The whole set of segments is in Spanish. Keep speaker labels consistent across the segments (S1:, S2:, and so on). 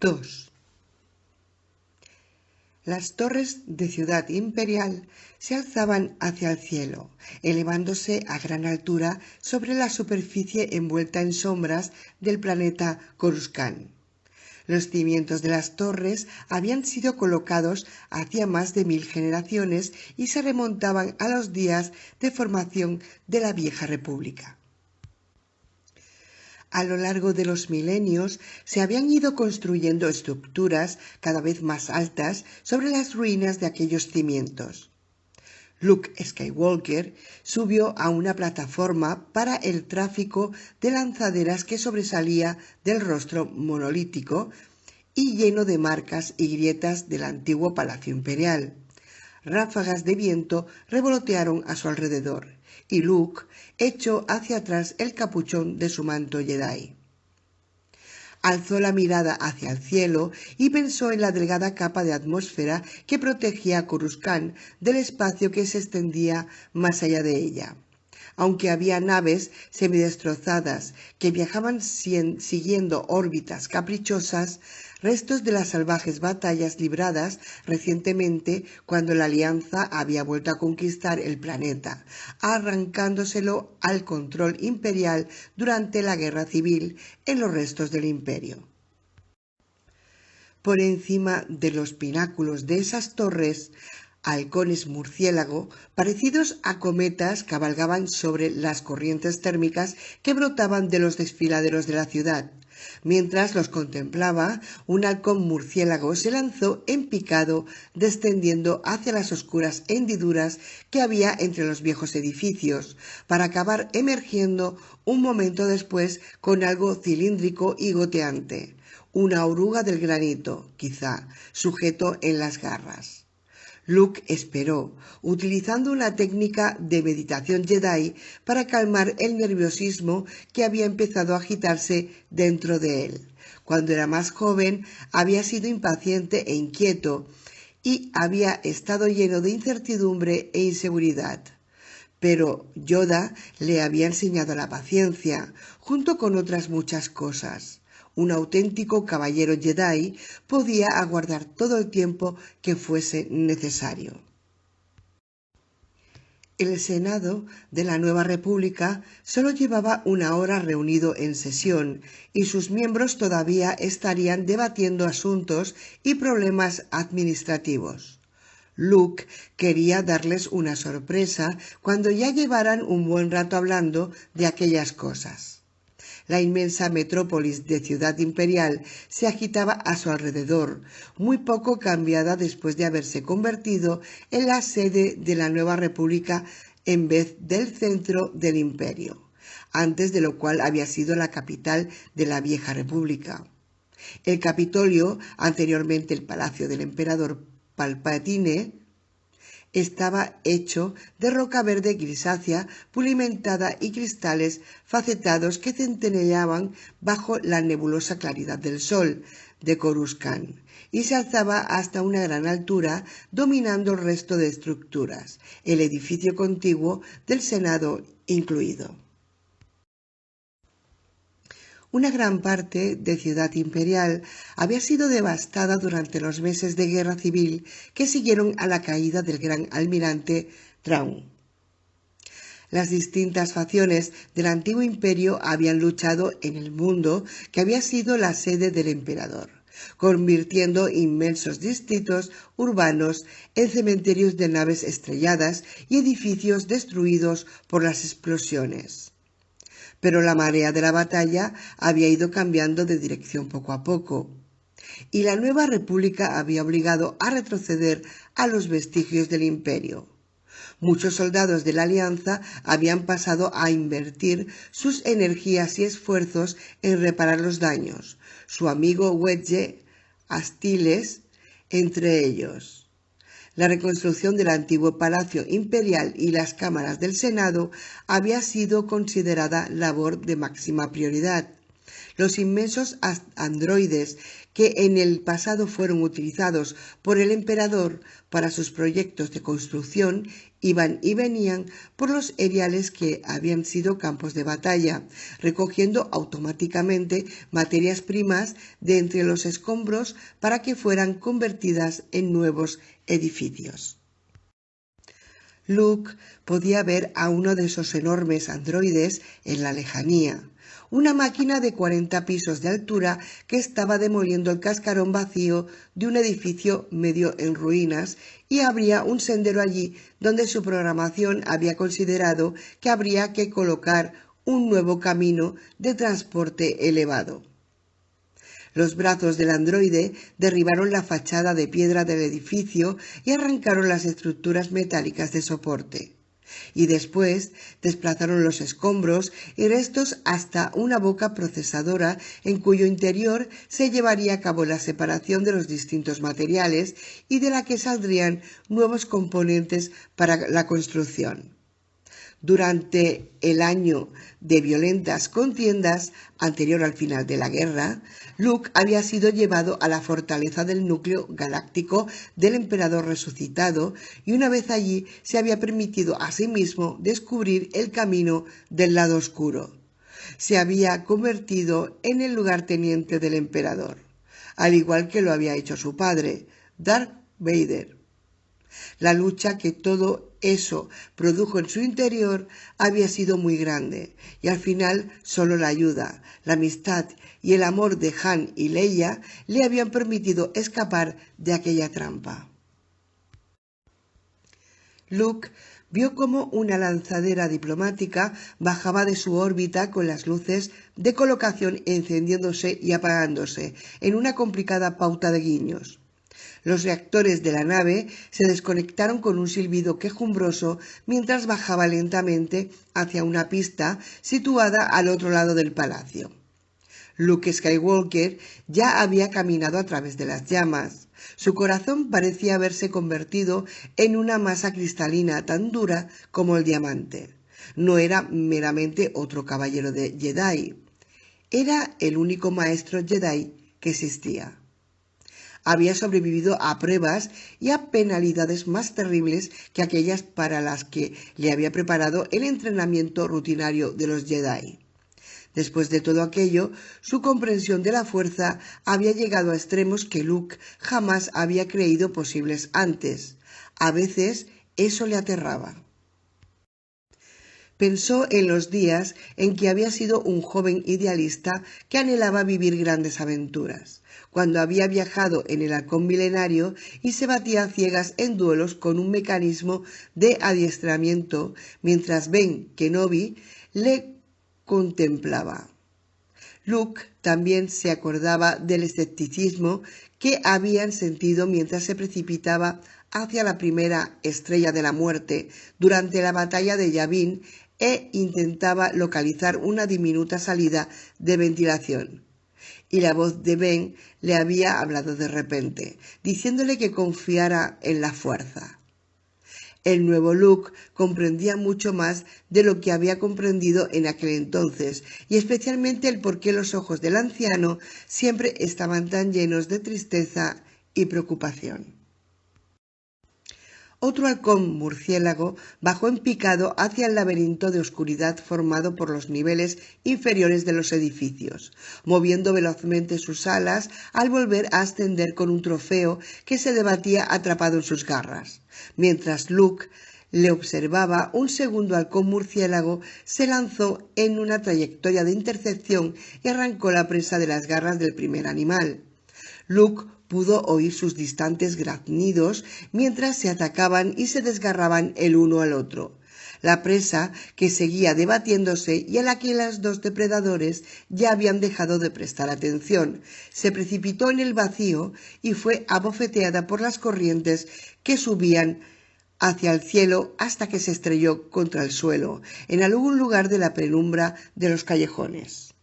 S1: 2. Las torres de Ciudad Imperial se alzaban hacia el cielo, elevándose a gran altura sobre la superficie envuelta en sombras del planeta Coruscant. Los cimientos de las torres habían sido colocados hacía más de 1000 generaciones y se remontaban a los días de formación de la Vieja República. A lo largo de los milenios se habían ido construyendo estructuras cada vez más altas sobre las ruinas de aquellos cimientos. Luke Skywalker subió a una plataforma para el tráfico de lanzaderas que sobresalía del rostro monolítico y lleno de marcas y grietas del antiguo Palacio Imperial. Ráfagas de viento revolotearon a su alrededor y Luke echó hacia atrás el capuchón de su manto Jedi. Alzó la mirada hacia el cielo y pensó en la delgada capa de atmósfera que protegía a Coruscant del espacio que se extendía más allá de ella. Aunque había naves semidestrozadas que viajaban siguiendo órbitas caprichosas, restos de las salvajes batallas libradas recientemente cuando la Alianza había vuelto a conquistar el planeta, arrancándoselo al control imperial durante la Guerra Civil en los restos del Imperio. Por encima de los pináculos de esas torres, halcones murciélago, parecidos a cometas, cabalgaban sobre las corrientes térmicas que brotaban de los desfiladeros de la ciudad. Mientras los contemplaba, un halcón murciélago se lanzó en picado, descendiendo hacia las oscuras hendiduras que había entre los viejos edificios, para acabar emergiendo un momento después con algo cilíndrico y goteante, una oruga del granito, quizá, sujeto en las garras. Luke esperó, utilizando una técnica de meditación Jedi para calmar el nerviosismo que había empezado a agitarse dentro de él. Cuando era más joven, había sido impaciente e inquieto y había estado lleno de incertidumbre e inseguridad. Pero Yoda le había enseñado la paciencia, junto con otras muchas cosas. Un auténtico caballero Jedi podía aguardar todo el tiempo que fuese necesario. El Senado de la Nueva República solo llevaba una hora reunido en sesión y sus miembros todavía estarían debatiendo asuntos y problemas administrativos. Luke quería darles una sorpresa cuando ya llevaran un buen rato hablando de aquellas cosas. La inmensa metrópolis de Ciudad Imperial se agitaba a su alrededor, muy poco cambiada después de haberse convertido en la sede de la nueva república en vez del centro del imperio, antes de lo cual había sido la capital de la vieja república. El Capitolio, anteriormente el palacio del emperador Palpatine, estaba hecho de roca verde grisácea pulimentada y cristales facetados que centelleaban bajo la nebulosa claridad del sol de Coruscant y se alzaba hasta una gran altura dominando el resto de estructuras, el edificio contiguo del Senado incluido. Una gran parte de Ciudad Imperial había sido devastada durante los meses de guerra civil que siguieron a la caída del gran almirante Thrawn. Las distintas facciones del antiguo imperio habían luchado en el mundo que había sido la sede del emperador, convirtiendo inmensos distritos urbanos en cementerios de naves estrelladas y edificios destruidos por las explosiones. Pero la marea de la batalla había ido cambiando de dirección poco a poco, y la nueva república había obligado a retroceder a los vestigios del imperio. Muchos soldados de la Alianza habían pasado a invertir sus energías y esfuerzos en reparar los daños, su amigo Wedge Antilles entre ellos. La reconstrucción del antiguo Palacio Imperial y las cámaras del Senado había sido considerada labor de máxima prioridad. Los inmensos androides que en el pasado fueron utilizados por el emperador para sus proyectos de construcción iban y venían por los eriales que habían sido campos de batalla, recogiendo automáticamente materias primas de entre los escombros para que fueran convertidas en nuevos edificios. Luke podía ver a uno de esos enormes androides en la lejanía, una máquina de 40 pisos de altura que estaba demoliendo el cascarón vacío de un edificio medio en ruinas, y habría un sendero allí donde su programación había considerado que habría que colocar un nuevo camino de transporte elevado. Los brazos del androide derribaron la fachada de piedra del edificio y arrancaron las estructuras metálicas de soporte. Y después desplazaron los escombros y restos hasta una boca procesadora en cuyo interior se llevaría a cabo la separación de los distintos materiales y de la que saldrían nuevos componentes para la construcción. Durante el año de violentas contiendas anterior al final de la guerra, Luke había sido llevado a la fortaleza del núcleo galáctico del emperador resucitado, y una vez allí se había permitido a sí mismo descubrir el camino del lado oscuro. Se había convertido en el lugarteniente del emperador, al igual que lo había hecho su padre, Darth Vader. La lucha que todo eso produjo en su interior había sido muy grande, y al final solo la ayuda, la amistad y el amor de Han y Leia le habían permitido escapar de aquella trampa. Luke vio cómo una lanzadera diplomática bajaba de su órbita con las luces de colocación encendiéndose y apagándose en una complicada pauta de guiños. Los reactores de la nave se desconectaron con un silbido quejumbroso mientras bajaba lentamente hacia una pista situada al otro lado del palacio. Luke Skywalker ya había caminado a través de las llamas. Su corazón parecía haberse convertido en una masa cristalina tan dura como el diamante. No era meramente otro caballero de Jedi. Era el único maestro Jedi que existía. Había sobrevivido a pruebas y a penalidades más terribles que aquellas para las que le había preparado el entrenamiento rutinario de los Jedi. Después de todo aquello, su comprensión de la fuerza había llegado a extremos que Luke jamás había creído posibles antes. A veces eso le aterraba. Pensó en los días en que había sido un joven idealista que anhelaba vivir grandes aventuras, cuando había viajado en el halcón milenario y se batía a ciegas en duelos con un mecanismo de adiestramiento, mientras Ben Kenobi le contemplaba. Luke también se acordaba del escepticismo que habían sentido mientras se precipitaba hacia la primera estrella de la muerte durante la batalla de Yavin e intentaba localizar una diminuta salida de ventilación. Y la voz de Ben le había hablado de repente, diciéndole que confiara en la fuerza. El nuevo Luke comprendía mucho más de lo que había comprendido en aquel entonces, y especialmente el por qué los ojos del anciano siempre estaban tan llenos de tristeza y preocupación. Otro halcón murciélago bajó en picado hacia el laberinto de oscuridad formado por los niveles inferiores de los edificios, moviendo velozmente sus alas al volver a ascender con un trofeo que se debatía atrapado en sus garras. Mientras Luke le observaba, un segundo halcón murciélago se lanzó en una trayectoria de intercepción y arrancó la presa de las garras del primer animal. Luke pudo oír sus distantes graznidos mientras se atacaban y se desgarraban el uno al otro. La presa, que seguía debatiéndose y a la que los dos depredadores ya habían dejado de prestar atención, se precipitó en el vacío y fue abofeteada por las corrientes que subían hacia el cielo hasta que se estrelló contra el suelo, en algún lugar de la penumbra de los callejones.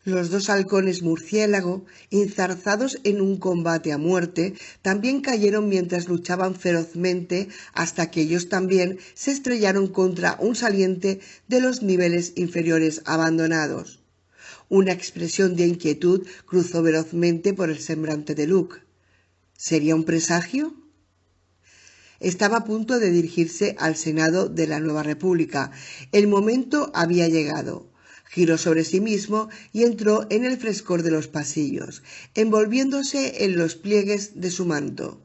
S1: Los dos halcones murciélago, enzarzados en un combate a muerte, también cayeron mientras luchaban ferozmente hasta que ellos también se estrellaron contra un saliente de los niveles inferiores abandonados. Una expresión de inquietud cruzó velozmente por el semblante de Luke. ¿Sería un presagio? Estaba a punto de dirigirse al Senado de la Nueva República. El momento había llegado. Giró sobre sí mismo y entró en el frescor de los pasillos, envolviéndose en los pliegues de su manto.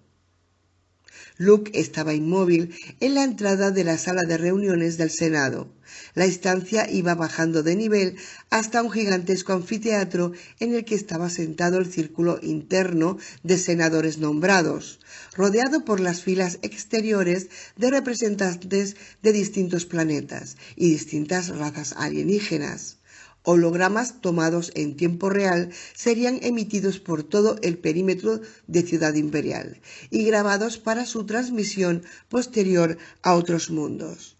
S1: Luke estaba inmóvil en la entrada de la sala de reuniones del Senado. La estancia iba bajando de nivel hasta un gigantesco anfiteatro en el que estaba sentado el círculo interno de senadores nombrados, rodeado por las filas exteriores de representantes de distintos planetas y distintas razas alienígenas. Hologramas tomados en tiempo real serían emitidos por todo el perímetro de Ciudad Imperial y grabados para su transmisión posterior a otros mundos.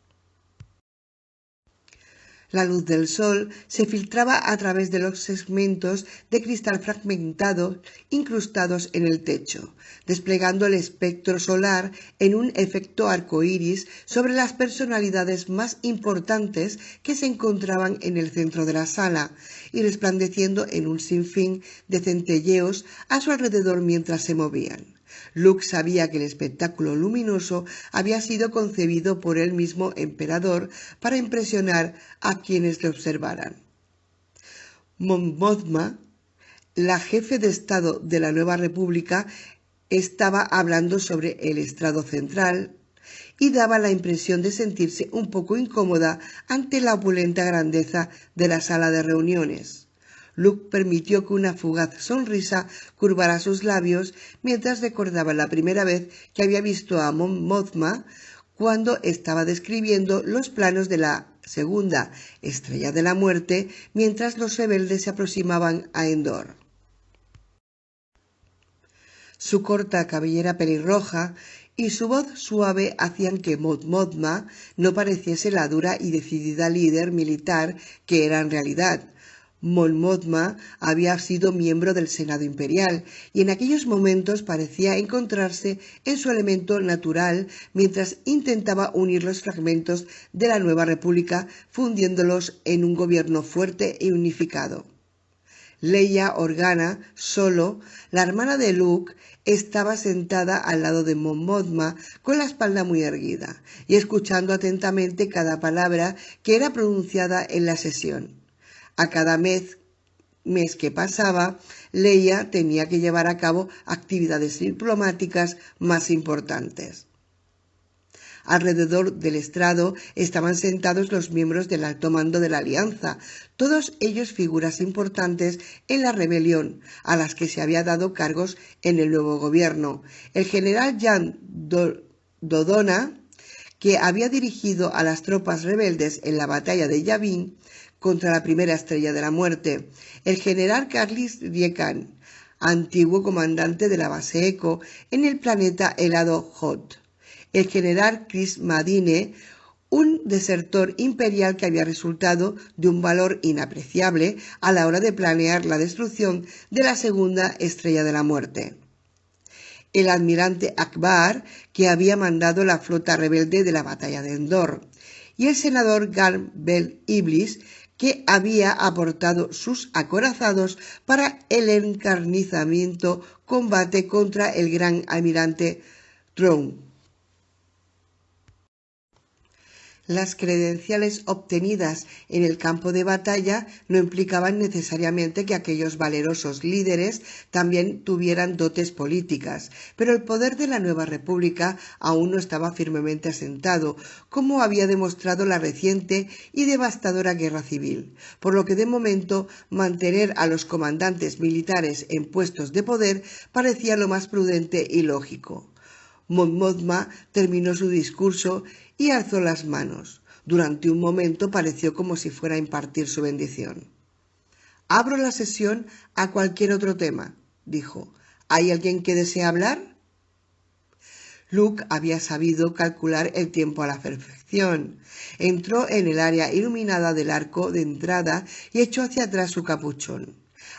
S1: La luz del sol se filtraba a través de los segmentos de cristal fragmentado incrustados en el techo, desplegando el espectro solar en un efecto arcoíris sobre las personalidades más importantes que se encontraban en el centro de la sala y resplandeciendo en un sinfín de centelleos a su alrededor mientras se movían. Luke sabía que el espectáculo luminoso había sido concebido por el mismo emperador para impresionar a quienes le observaran. Mon Mothma, la jefe de Estado de la Nueva República, estaba hablando sobre el estrado central y daba la impresión de sentirse un poco incómoda ante la opulenta grandeza de la sala de reuniones. Luke permitió que una fugaz sonrisa curvara sus labios mientras recordaba la primera vez que había visto a Mon Mothma cuando estaba describiendo los planos de la segunda estrella de la muerte mientras los rebeldes se aproximaban a Endor. Su corta cabellera pelirroja y su voz suave hacían que Mon Mothma no pareciese la dura y decidida líder militar que era en realidad. Mon Mothma había sido miembro del Senado Imperial y en aquellos momentos parecía encontrarse en su elemento natural mientras intentaba unir los fragmentos de la nueva república fundiéndolos en un gobierno fuerte y unificado. Leia Organa, solo, la hermana de Luke, estaba sentada al lado de Mon Mothma con la espalda muy erguida y escuchando atentamente cada palabra que era pronunciada en la sesión. A cada mes que pasaba, Leia tenía que llevar a cabo actividades diplomáticas más importantes. Alrededor del estrado estaban sentados los miembros del alto mando de la Alianza, todos ellos figuras importantes en la rebelión, a las que se había dado cargos en el nuevo gobierno. El general Jan Dodona, que había dirigido a las tropas rebeldes en la batalla de Yavin contra la primera estrella de la muerte, el general Carlis Riekan, antiguo comandante de la base Echo en el planeta helado Hoth, el general Chris Madine, un desertor imperial que había resultado de un valor inapreciable a la hora de planear la destrucción de la segunda estrella de la muerte. El almirante Akbar, que había mandado la flota rebelde de la batalla de Endor, y el senador Garm Bel Iblis, que había aportado sus acorazados para el encarnizamiento combate contra el gran almirante Thrawn. Las credenciales obtenidas en el campo de batalla no implicaban necesariamente que aquellos valerosos líderes también tuvieran dotes políticas, pero el poder de la nueva república aún no estaba firmemente asentado, como había demostrado la reciente y devastadora guerra civil, por lo que de momento mantener a los comandantes militares en puestos de poder parecía lo más prudente y lógico. Mon Mothma terminó su discurso y alzó las manos. Durante un momento pareció como si fuera a impartir su bendición. «Abro la sesión a cualquier otro tema», dijo. «¿Hay alguien que desee hablar?» Luke había sabido calcular el tiempo a la perfección. Entró en el área iluminada del arco de entrada y echó hacia atrás su capuchón.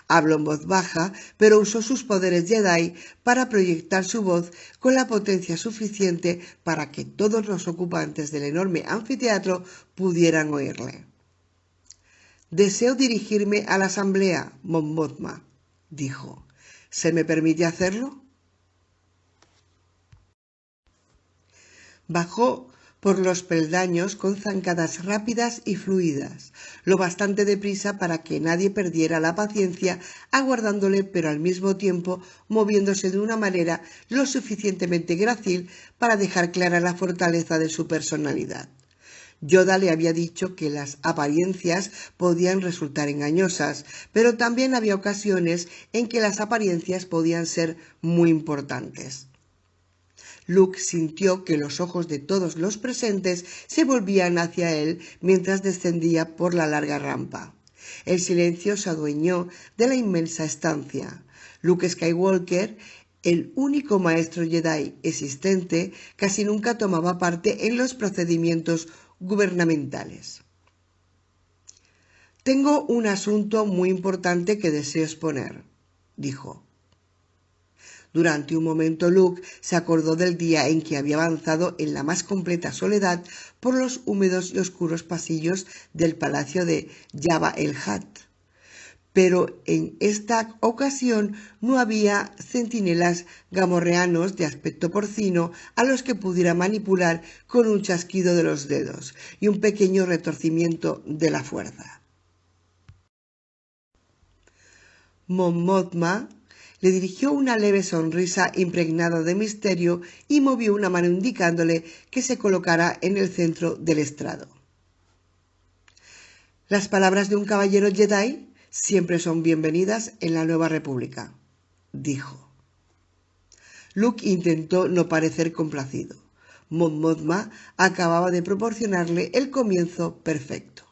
S1: Habló en voz baja, pero usó sus poderes Jedi para proyectar su voz con la potencia suficiente para que todos los ocupantes del enorme anfiteatro pudieran oírle. «Deseo dirigirme a la asamblea, Mon Mothma», dijo. «¿Se me permite hacerlo?» Bajó por los peldaños con zancadas rápidas y fluidas, lo bastante deprisa para que nadie perdiera la paciencia aguardándole, pero al mismo tiempo moviéndose de una manera lo suficientemente grácil para dejar clara la fortaleza de su personalidad. Yoda le había dicho que las apariencias podían resultar engañosas, pero también había ocasiones en que las apariencias podían ser muy importantes. Luke sintió que los ojos de todos los presentes se volvían hacia él mientras descendía por la larga rampa. El silencio se adueñó de la inmensa estancia. Luke Skywalker, el único maestro Jedi existente, casi nunca tomaba parte en los procedimientos gubernamentales. «Tengo un asunto muy importante que deseo exponer», dijo. Durante un momento Luke se acordó del día en que había avanzado en la más completa soledad por los húmedos y oscuros pasillos del palacio de Jabba el Hutt. Pero en esta ocasión no había centinelas gamorreanos de aspecto porcino a los que pudiera manipular con un chasquido de los dedos y un pequeño retorcimiento de la fuerza. Mon Mothma le dirigió una leve sonrisa impregnada de misterio y movió una mano indicándole que se colocara en el centro del estrado. «Las palabras de un caballero Jedi siempre son bienvenidas en la Nueva República», dijo. Luke intentó no parecer complacido. Mon Mothma acababa de proporcionarle el comienzo perfecto.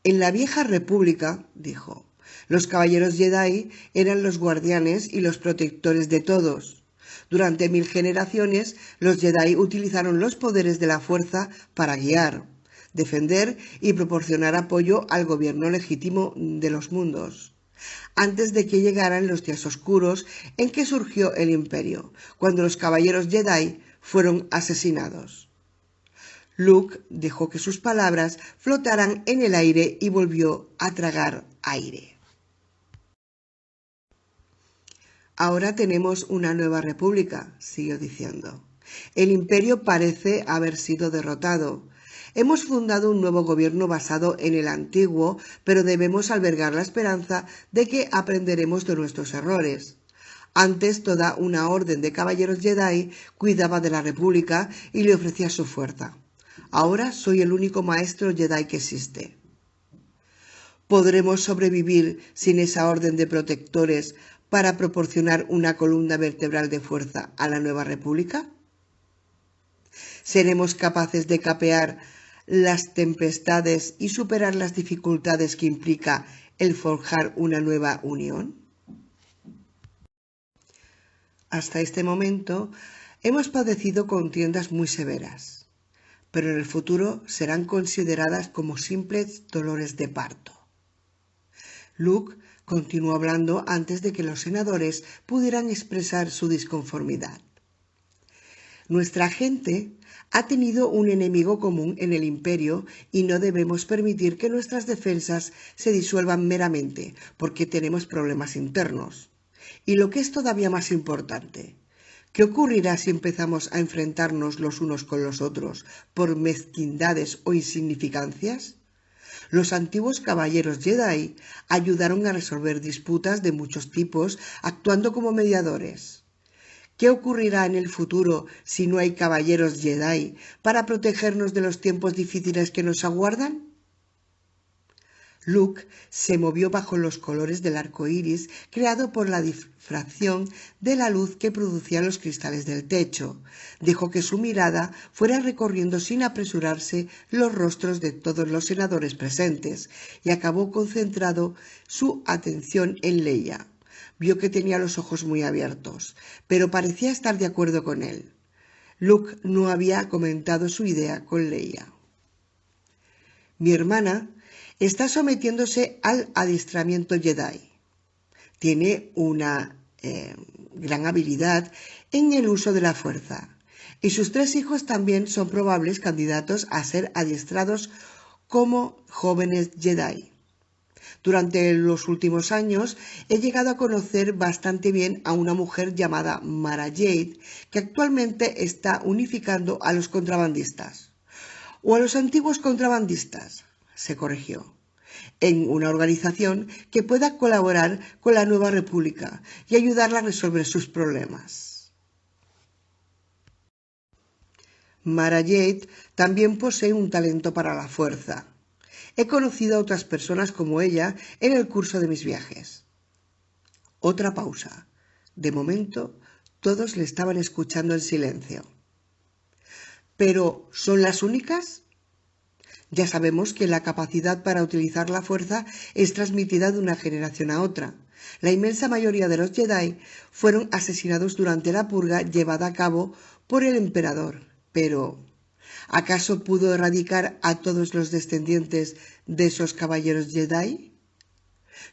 S1: «En la Vieja República», dijo, «los caballeros Jedi eran los guardianes y los protectores de todos. Durante 1000 generaciones, los Jedi utilizaron los poderes de la fuerza para guiar, defender y proporcionar apoyo al gobierno legítimo de los mundos. Antes de que llegaran los días oscuros en que surgió el Imperio, cuando los caballeros Jedi fueron asesinados». Luke dejó que sus palabras flotaran en el aire y volvió a tragar aire. «Ahora tenemos una nueva república», siguió diciendo. «El imperio parece haber sido derrotado. Hemos fundado un nuevo gobierno basado en el antiguo, pero debemos albergar la esperanza de que aprenderemos de nuestros errores. Antes toda una orden de caballeros Jedi cuidaba de la república y le ofrecía su fuerza. Ahora soy el único maestro Jedi que existe. ¿Podremos sobrevivir sin esa orden de protectores para proporcionar una columna vertebral de fuerza a la Nueva República? ¿Seremos capaces de capear las tempestades y superar las dificultades que implica el forjar una nueva unión?» Hasta este momento hemos padecido contiendas muy severas, pero en el futuro serán consideradas como simples dolores de parto. Luke continuó hablando antes de que los senadores pudieran expresar su disconformidad. «Nuestra gente ha tenido un enemigo común en el Imperio y no debemos permitir que nuestras defensas se disuelvan meramente porque tenemos problemas internos. Y lo que es todavía más importante, ¿qué ocurrirá si empezamos a enfrentarnos los unos con los otros por mezquindades o insignificancias? Los antiguos caballeros Jedi ayudaron a resolver disputas de muchos tipos actuando como mediadores. ¿Qué ocurrirá en el futuro si no hay caballeros Jedi para protegernos de los tiempos difíciles que nos aguardan?» Luke se movió bajo los colores del arco iris creado por la difracción de la luz que producían los cristales del techo. Dejó que su mirada fuera recorriendo sin apresurarse los rostros de todos los senadores presentes y acabó concentrado su atención en Leia. Vio que tenía los ojos muy abiertos, pero parecía estar de acuerdo con él. Luke no había comentado su idea con Leia. Mi hermana está sometiéndose al adiestramiento Jedi. Tiene una gran habilidad en el uso de la fuerza. Y sus 3 hijos también son probables candidatos a ser adiestrados como jóvenes Jedi. Durante los últimos años he llegado a conocer bastante bien a una mujer llamada Mara Jade, que actualmente está unificando a los contrabandistas, o a los antiguos contrabandistas, se corrigió, en una organización que pueda colaborar con la Nueva República y ayudarla a resolver sus problemas. Mara Jade también posee un talento para la fuerza. He conocido a otras personas como ella en el curso de mis viajes. Otra pausa. De momento, todos le estaban escuchando en silencio. ¿Pero son las únicas? Ya sabemos que la capacidad para utilizar la fuerza es transmitida de una generación a otra. La inmensa mayoría de los Jedi fueron asesinados durante la purga llevada a cabo por el emperador. Pero ¿acaso pudo erradicar a todos los descendientes de esos caballeros Jedi?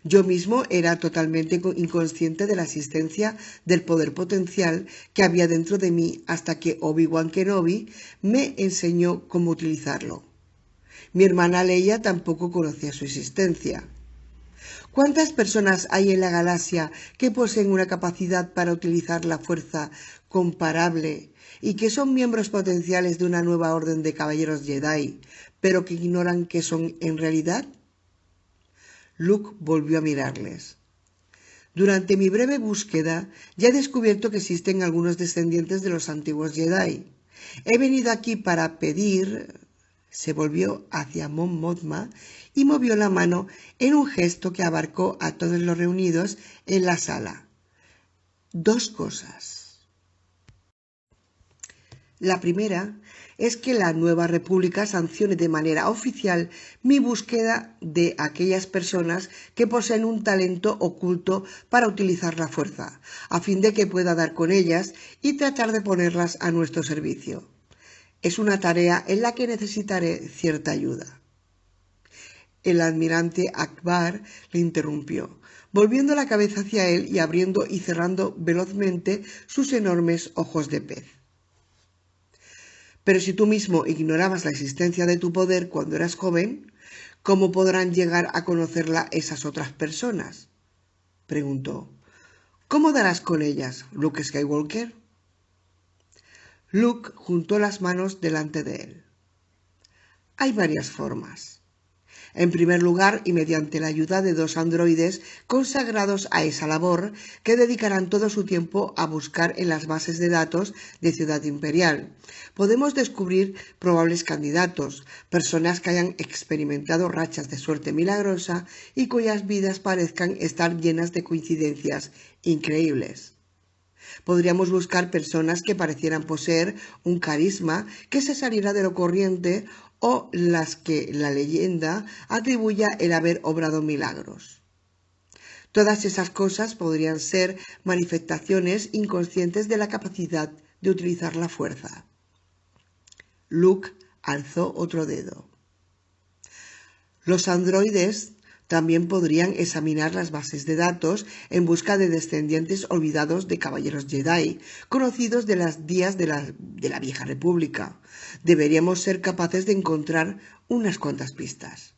S1: Yo mismo era totalmente inconsciente de la existencia del poder potencial que había dentro de mí hasta que Obi-Wan Kenobi me enseñó cómo utilizarlo. Mi hermana Leia tampoco conocía su existencia. ¿Cuántas personas hay en la galaxia que poseen una capacidad para utilizar la fuerza comparable y que son miembros potenciales de una nueva orden de caballeros Jedi, pero que ignoran qué son en realidad? Luke volvió a mirarles. Durante mi breve búsqueda ya he descubierto que existen algunos descendientes de los antiguos Jedi. He venido aquí para pedir... Se volvió hacia Mon Mothma y movió la mano en un gesto que abarcó a todos los reunidos en la sala. 2 cosas. La primera es que la Nueva República sancione de manera oficial mi búsqueda de aquellas personas que poseen un talento oculto para utilizar la fuerza, a fin de que pueda dar con ellas y tratar de ponerlas a nuestro servicio. Es una tarea en la que necesitaré cierta ayuda. El almirante Akbar le interrumpió, volviendo la cabeza hacia él y abriendo y cerrando velozmente sus enormes ojos de pez. Pero si tú mismo ignorabas la existencia de tu poder cuando eras joven, ¿cómo podrán llegar a conocerla esas otras personas?, preguntó. ¿Cómo darás con ellas, Luke Skywalker? Luke juntó las manos delante de él. Hay varias formas. En primer lugar, y mediante la ayuda de 2 androides consagrados a esa labor, que dedicarán todo su tiempo a buscar en las bases de datos de Ciudad Imperial, podemos descubrir probables candidatos, personas que hayan experimentado rachas de suerte milagrosa y cuyas vidas parezcan estar llenas de coincidencias increíbles. Podríamos buscar personas que parecieran poseer un carisma que se saliera de lo corriente o las que la leyenda atribuya el haber obrado milagros. Todas esas cosas podrían ser manifestaciones inconscientes de la capacidad de utilizar la fuerza. Luke alzó otro dedo. Los androides también podrían examinar las bases de datos en busca de descendientes olvidados de caballeros Jedi, conocidos de los días de la Vieja República. Deberíamos ser capaces de encontrar unas cuantas pistas.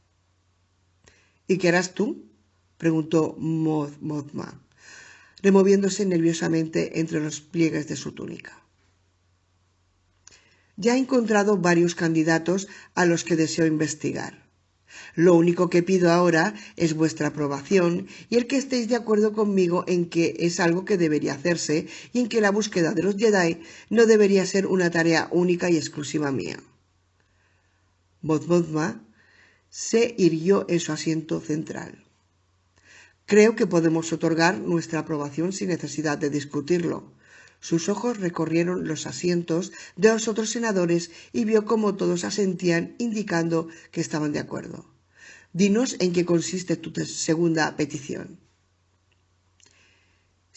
S1: ¿Y qué harás tú?, preguntó Mothma, removiéndose nerviosamente entre los pliegues de su túnica. Ya he encontrado varios candidatos a los que deseo investigar. Lo único que pido ahora es vuestra aprobación y el que estéis de acuerdo conmigo en que es algo que debería hacerse y en que la búsqueda de los Jedi no debería ser una tarea única y exclusiva mía. Mothma se irguió en su asiento central. Creo que podemos otorgar nuestra aprobación sin necesidad de discutirlo. Sus ojos recorrieron los asientos de los otros senadores y vio cómo todos asentían, indicando que estaban de acuerdo. Dinos en qué consiste tu segunda petición.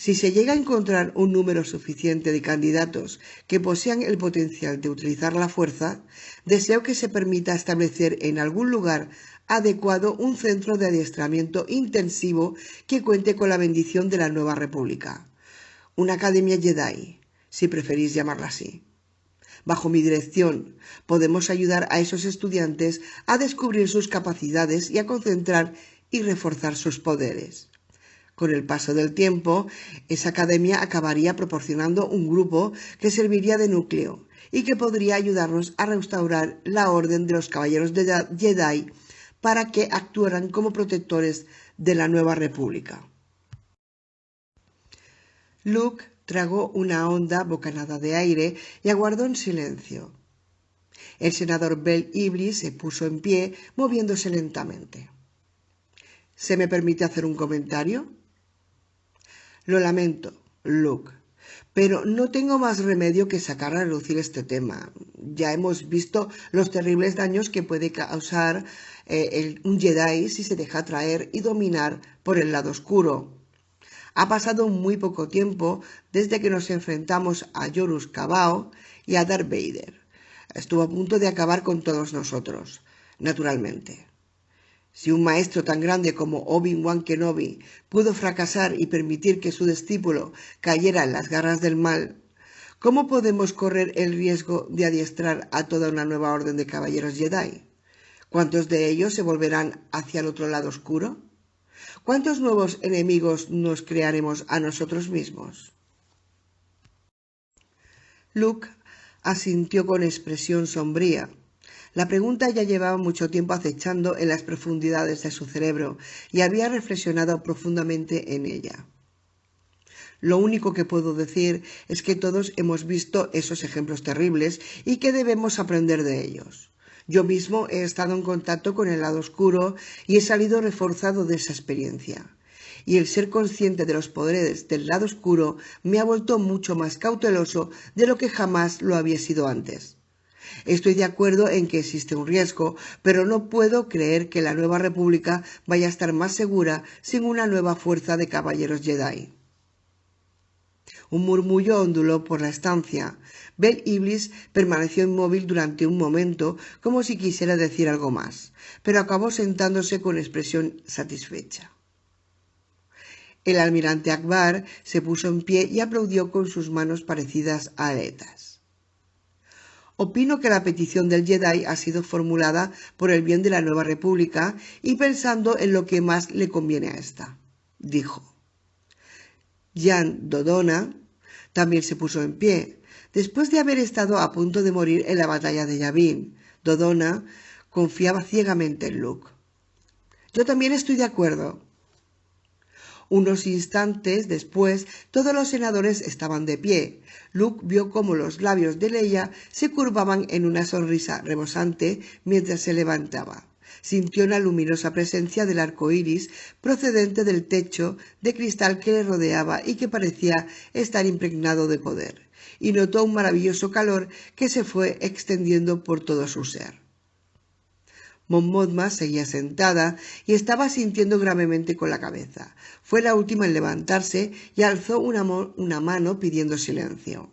S1: Si se llega a encontrar un número suficiente de candidatos que posean el potencial de utilizar la fuerza, deseo que se permita establecer en algún lugar adecuado un centro de adiestramiento intensivo que cuente con la bendición de la nueva república. Una academia Jedi, si preferís llamarla así. Bajo mi dirección, podemos ayudar a esos estudiantes a descubrir sus capacidades y a concentrar y reforzar sus poderes. Con el paso del tiempo, esa academia acabaría proporcionando un grupo que serviría de núcleo y que podría ayudarnos a restaurar la orden de los caballeros de Jedi para que actuaran como protectores de la nueva república. Luke tragó una honda bocanada de aire y aguardó en silencio. El senador Bel Iblis se puso en pie, moviéndose lentamente. ¿Se me permite hacer un comentario? Lo lamento, Luke, pero no tengo más remedio que sacar a relucir este tema. Ya hemos visto los terribles daños que puede causar un Jedi si se deja atraer y dominar por el lado oscuro. Ha pasado muy poco tiempo desde que nos enfrentamos a Yorus Cabao y a Darth Vader. Estuvo a punto de acabar con todos nosotros, naturalmente. Si un maestro tan grande como Obi-Wan Kenobi pudo fracasar y permitir que su discípulo cayera en las garras del mal, ¿cómo podemos correr el riesgo de adiestrar a toda una nueva orden de caballeros Jedi? ¿Cuántos de ellos se volverán hacia el otro lado oscuro? ¿Cuántos nuevos enemigos nos crearemos a nosotros mismos? Luke asintió con expresión sombría. La pregunta ya llevaba mucho tiempo acechando en las profundidades de su cerebro y había reflexionado profundamente en ella. Lo único que puedo decir es que todos hemos visto esos ejemplos terribles y que debemos aprender de ellos. Yo mismo he estado en contacto con el lado oscuro y he salido reforzado de esa experiencia. Y el ser consciente de los poderes del lado oscuro me ha vuelto mucho más cauteloso de lo que jamás lo había sido antes. Estoy de acuerdo en que existe un riesgo, pero no puedo creer que la nueva república vaya a estar más segura sin una nueva fuerza de caballeros Jedi. Un murmullo onduló por la estancia. Bel Iblis permaneció inmóvil durante un momento, como si quisiera decir algo más, pero acabó sentándose con expresión satisfecha. El almirante Akbar se puso en pie y aplaudió con sus manos parecidas a aletas. Opino que la petición del Jedi ha sido formulada por el bien de la nueva república y pensando en lo que más le conviene a esta, dijo. Jan Dodona también se puso en pie. Después de haber estado a punto de morir en la batalla de Yavin, Dodona confiaba ciegamente en Luke. Yo también estoy de acuerdo. Unos instantes después, todos los senadores estaban de pie. Luke vio cómo los labios de Leia se curvaban en una sonrisa rebosante mientras se levantaba. Sintió una luminosa presencia del arco iris procedente del techo de cristal que le rodeaba y que parecía estar impregnado de poder, y notó un maravilloso calor que se fue extendiendo por todo su ser. Mon Mothma seguía sentada y estaba sintiendo gravemente con la cabeza. Fue la última en levantarse y alzó una mano pidiendo silencio.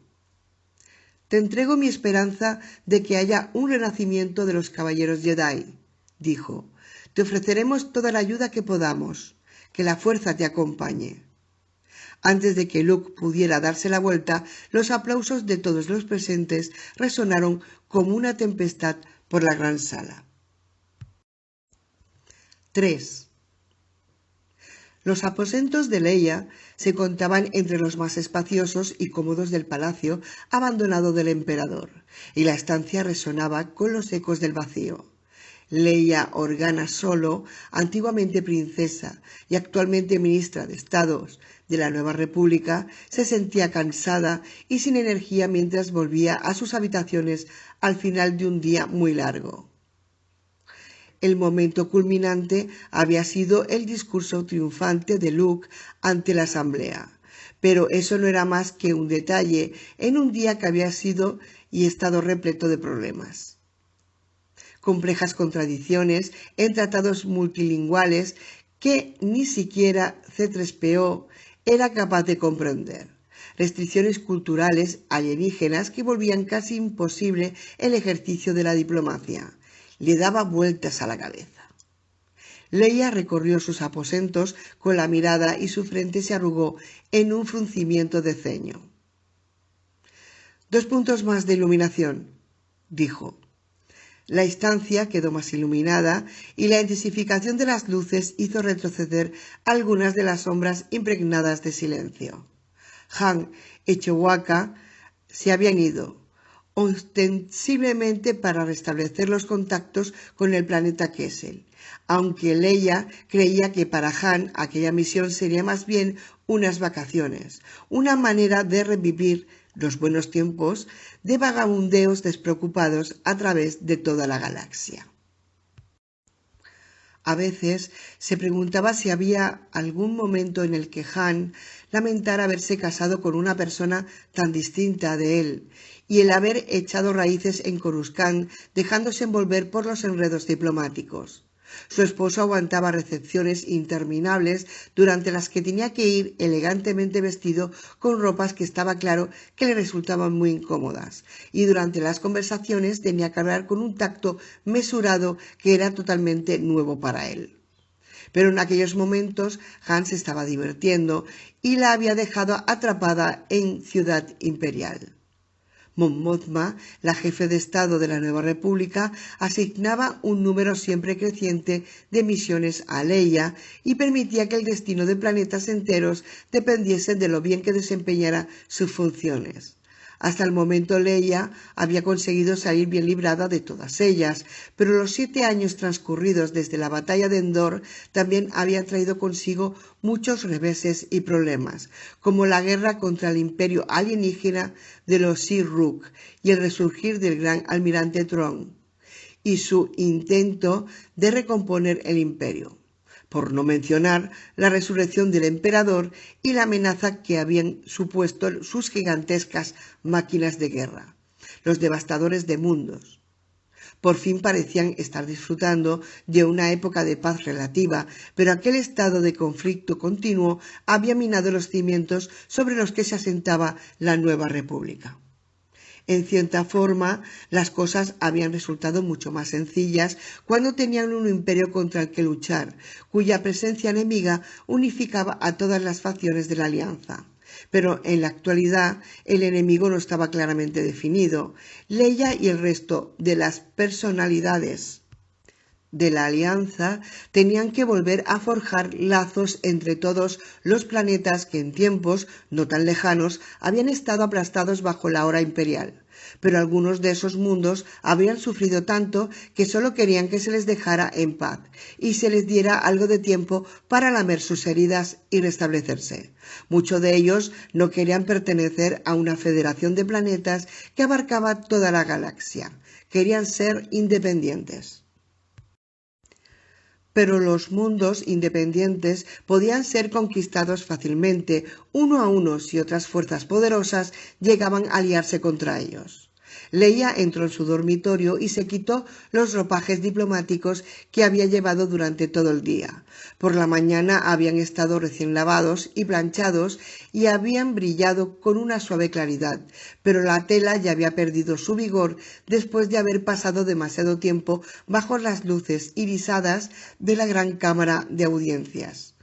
S1: Te entrego mi esperanza de que haya un renacimiento de los caballeros Jedi, dijo. Te ofreceremos toda la ayuda que podamos. Que la fuerza te acompañe. Antes de que Luke pudiera darse la vuelta, los aplausos de todos los presentes resonaron como una tempestad por la gran sala. 3. Los aposentos de Leia se contaban entre los más espaciosos y cómodos del palacio abandonado del emperador, y la estancia resonaba con los ecos del vacío. Leia Organa Solo, antiguamente princesa y actualmente ministra de Estados de la Nueva República, se sentía cansada y sin energía mientras volvía a sus habitaciones al final de un día muy largo. El momento culminante había sido el discurso triunfante de Luke ante la asamblea, pero eso no era más que un detalle en un día que había sido y estado repleto de problemas. Complejas contradicciones en tratados multilingüales que ni siquiera C3PO, era capaz de comprender. Restricciones culturales alienígenas que volvían casi imposible el ejercicio de la diplomacia. Le daba vueltas a la cabeza. Leia recorrió sus aposentos con la mirada y su frente se arrugó en un fruncimiento de ceño. 2 puntos más de iluminación, dijo. La estancia quedó más iluminada y la intensificación de las luces hizo retroceder algunas de las sombras impregnadas de silencio. Han y Chewbacca se habían ido, ostensiblemente para restablecer los contactos con el planeta Kessel, aunque Leia creía que para Han aquella misión sería más bien unas vacaciones, una manera de revivir los buenos tiempos de vagabundeos despreocupados a través de toda la galaxia. A veces se preguntaba si había algún momento en el que Han lamentara haberse casado con una persona tan distinta de él y el haber echado raíces en Coruscant dejándose envolver por los enredos diplomáticos. Su esposo aguantaba recepciones interminables durante las que tenía que ir elegantemente vestido con ropas que estaba claro que le resultaban muy incómodas, y durante las conversaciones tenía que hablar con un tacto mesurado que era totalmente nuevo para él. Pero en aquellos momentos Han se estaba divirtiendo y la había dejado atrapada en Ciudad Imperial. Mon Mothma, la jefe de Estado de la nueva república, asignaba un número siempre creciente de misiones a Leia y permitía que el destino de planetas enteros dependiese de lo bien que desempeñara sus funciones. Hasta el momento Leia había conseguido salir bien librada de todas ellas, pero los 7 años transcurridos desde la batalla de Endor también habían traído consigo muchos reveses y problemas, como la guerra contra el imperio alienígena de los Sir-Ruk y el resurgir del gran almirante Thrawn, y su intento de recomponer el imperio, por no mencionar la resurrección del emperador y la amenaza que habían supuesto sus gigantescas máquinas de guerra, los devastadores de mundos. Por fin parecían estar disfrutando de una época de paz relativa, pero aquel estado de conflicto continuo había minado los cimientos sobre los que se asentaba la nueva república. En cierta forma, las cosas habían resultado mucho más sencillas cuando tenían un imperio contra el que luchar, cuya presencia enemiga unificaba a todas las facciones de la alianza. Pero en la actualidad el enemigo no estaba claramente definido. Leia y el resto de las personalidades de la alianza tenían que volver a forjar lazos entre todos los planetas que en tiempos no tan lejanos habían estado aplastados bajo la hora imperial. Pero algunos de esos mundos habrían sufrido tanto que solo querían que se les dejara en paz y se les diera algo de tiempo para lamer sus heridas y restablecerse. Muchos de ellos no querían pertenecer a una federación de planetas que abarcaba toda la galaxia. Querían ser independientes. Pero los mundos independientes podían ser conquistados fácilmente, uno a uno, si otras fuerzas poderosas llegaban a aliarse contra ellos. Leia entró en su dormitorio y se quitó los ropajes diplomáticos que había llevado durante todo el día. Por la mañana habían estado recién lavados y planchados y habían brillado con una suave claridad, pero la tela ya había perdido su vigor después de haber pasado demasiado tiempo bajo las luces irisadas de la gran cámara de audiencias.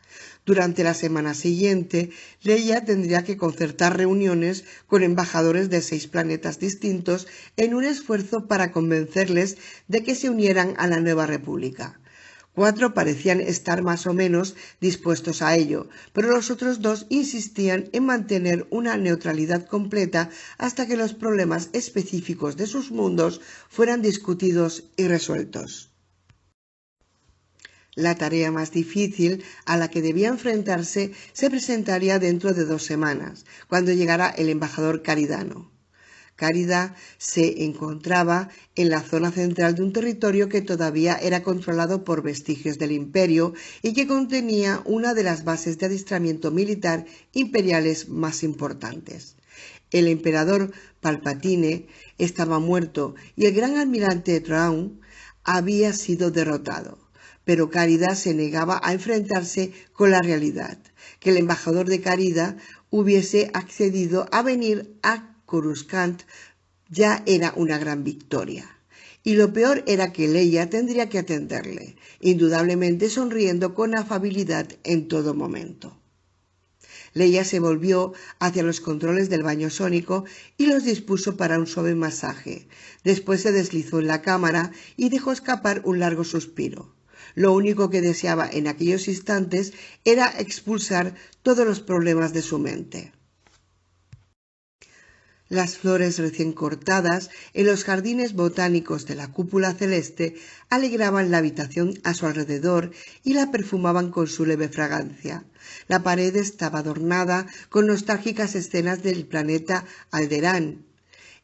S1: Durante la semana siguiente, Leia tendría que concertar reuniones con embajadores de 6 planetas distintos en un esfuerzo para convencerles de que se unieran a la nueva república. 4 parecían estar más o menos dispuestos a ello, pero los otros 2 insistían en mantener una neutralidad completa hasta que los problemas específicos de sus mundos fueran discutidos y resueltos. La tarea más difícil a la que debía enfrentarse se presentaría dentro de 2 semanas, cuando llegara el embajador caridano. Carida se encontraba en la zona central de un territorio que todavía era controlado por vestigios del imperio y que contenía una de las bases de adiestramiento militar imperiales más importantes. El emperador Palpatine estaba muerto y el gran almirante Thrawn había sido derrotado. pero Cárida se negaba a enfrentarse con la realidad. Que el embajador de Cárida hubiese accedido a venir a Coruscant ya era una gran victoria. Y lo peor era que Leia tendría que atenderle, indudablemente sonriendo con afabilidad en todo momento. Leia se volvió hacia los controles del baño sónico y los dispuso para un suave masaje. Después se deslizó en la cámara y dejó escapar un largo suspiro. Lo único que deseaba en aquellos instantes era expulsar todos los problemas de su mente. Las flores recién cortadas en los jardines botánicos de la cúpula celeste alegraban la habitación a su alrededor y la perfumaban con su leve fragancia. La pared estaba adornada con nostálgicas escenas del planeta Alderaan,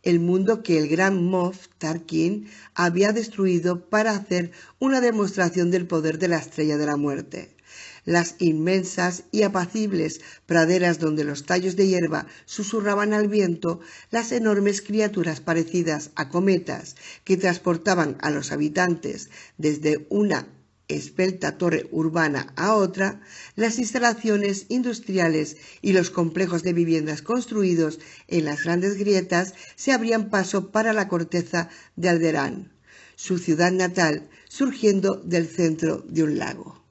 S1: el mundo que el gran Moff Tarkin había destruido para hacer una demostración del poder de la Estrella de la Muerte. Las inmensas y apacibles praderas donde los tallos de hierba susurraban al viento, las enormes criaturas parecidas a cometas que transportaban a los habitantes desde una esbelta torre urbana a otra, las instalaciones industriales y los complejos de viviendas construidos en las grandes grietas se abrían paso para la corteza de Alderaan, su ciudad natal, surgiendo del centro de un lago.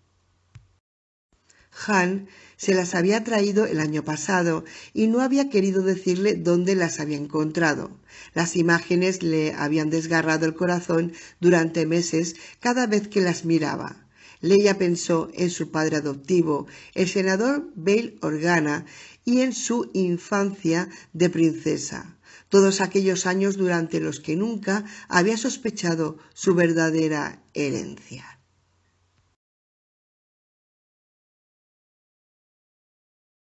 S1: Han se las había traído el año pasado y no había querido decirle dónde las había encontrado. Las imágenes le habían desgarrado el corazón durante meses cada vez que las miraba. Leia pensó en su padre adoptivo, el senador Bail Organa, y en su infancia de princesa. Todos aquellos años durante los que nunca había sospechado su verdadera herencia.